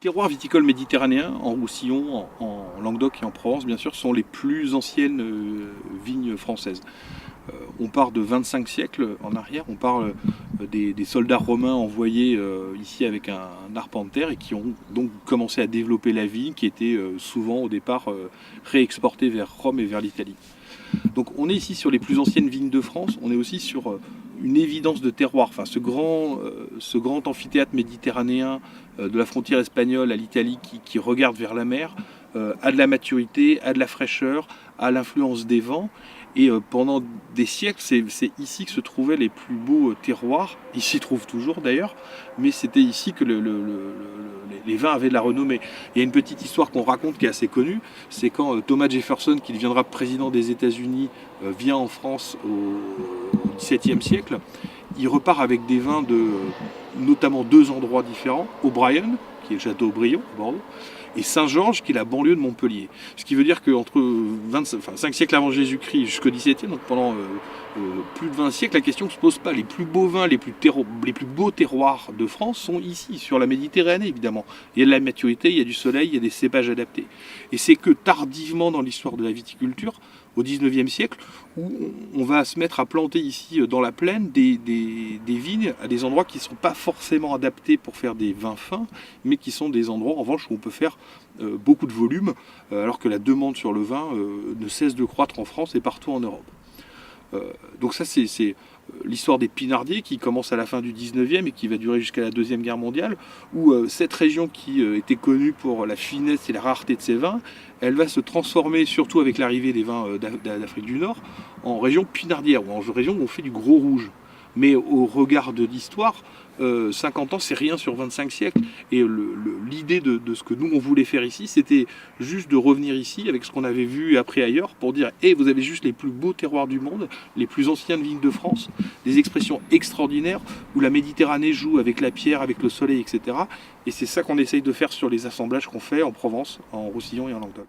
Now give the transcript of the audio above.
terroirs viticoles méditerranéens, en Roussillon, en Languedoc et en Provence, bien sûr, sont les plus anciennes vignes françaises. On part de 25 siècles en arrière, on parle des soldats romains envoyés ici avec un arpentaire et qui ont donc commencé à développer la vigne qui était souvent au départ réexportée vers Rome et vers l'Italie. Donc on est ici sur les plus anciennes vignes de France, on est aussi sur une évidence de terroir, enfin ce grand amphithéâtre méditerranéen de la frontière espagnole à l'Italie qui regarde vers la mer, a de la maturité, a de la fraîcheur, a l'influence des vents. Et pendant des siècles, c'est ici que se trouvaient les plus beaux terroirs. Ils s'y trouvent toujours d'ailleurs, mais c'était ici que les vins avaient de la renommée. Il y a une petite histoire qu'on raconte qui est assez connue, c'est quand Thomas Jefferson, qui deviendra président des États-Unis, vient en France au XVIIe siècle. Il repart avec des vins de notamment deux endroits différents, O'Brien, qui est le château Aubryon, à Bordeaux, et Saint-Georges, qui est la banlieue de Montpellier. Ce qui veut dire qu'entre 5 siècles avant Jésus-Christ jusqu'au XVIIe, donc pendant plus de 20 siècles, la question ne se pose pas. Les plus beaux vins, les plus beaux terroirs de France sont ici, sur la Méditerranée évidemment. Il y a de la maturité, il y a du soleil, il y a des cépages adaptés. Et c'est que tardivement dans l'histoire de la viticulture, au XIXe siècle, où on va se mettre à planter ici dans la plaine des vignes à des endroits qui ne sont pas forcément adaptés pour faire des vins fins, mais qui sont des endroits en revanche où on peut faire beaucoup de volume, alors que la demande sur le vin ne cesse de croître en France et partout en Europe. Donc ça c'est l'histoire des pinardiers qui commence à la fin du 19e et qui va durer jusqu'à la Deuxième Guerre mondiale, où cette région qui était connue pour la finesse et la rareté de ses vins, elle va se transformer, surtout avec l'arrivée des vins d'Afrique du Nord, en région pinardière, ou en région où on fait du gros rouge. Mais au regard de l'histoire, 50 ans, c'est rien sur 25 siècles. Et l'idée de ce que nous, on voulait faire ici, c'était juste de revenir ici avec ce qu'on avait vu et appris ailleurs pour dire hey, vous avez juste les plus beaux terroirs du monde, les plus anciennes vignes de France, des expressions extraordinaires où la Méditerranée joue avec la pierre, avec le soleil, etc. Et c'est ça qu'on essaye de faire sur les assemblages qu'on fait en Provence, en Roussillon et en Languedoc.